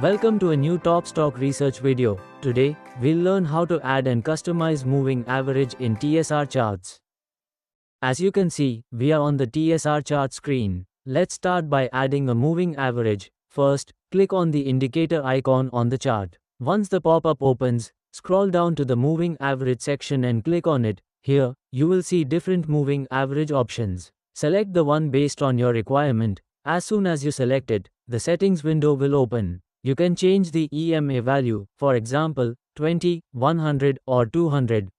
Welcome to a new Top Stock Research video. Today, we'll learn how to add and customize moving average in TSR charts. As you can see, we are on the TSR chart screen. Let's start by adding a moving average. First, click on the indicator icon on the chart. Once the pop-up opens, scroll down to the moving average section and click on it. Here, you will see different moving average options. Select the one based on your requirement. As soon as you select it, the settings window will open. You can change the EMA value, for example, 20, 100 or 200.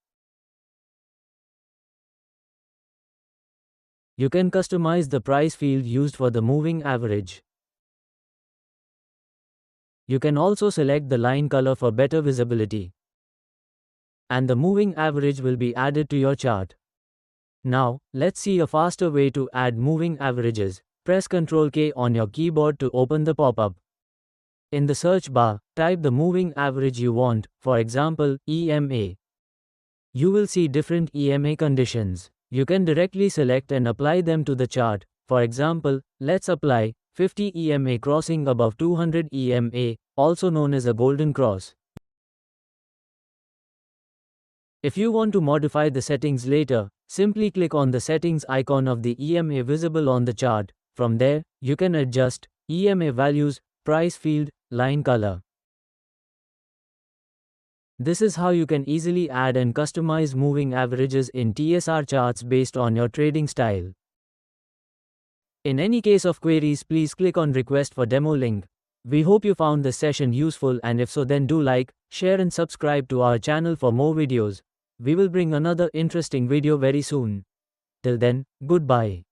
You can customize the price field used for the moving average. You can also select the line color for better visibility. And the moving average will be added to your chart. Now, let's see a faster way to add moving averages. Press Ctrl K on your keyboard to open the pop-up. In the search bar, type the moving average you want, for example, EMA. You will see different EMA conditions. You can directly select and apply them to the chart. For example, let's apply 50 EMA crossing above 200 EMA, also known as a golden cross. If you want to modify the settings later, simply click on the settings icon of the EMA visible on the chart. From there, you can adjust EMA values, price field, line color. This is how you can easily add and customize moving averages in TSR charts based on your trading style. In any case of queries, please click on Request for Demo link. We hope you found this session useful, and if so, then do like, share and subscribe to our channel for more videos. We will bring another interesting video very soon. Till then, goodbye.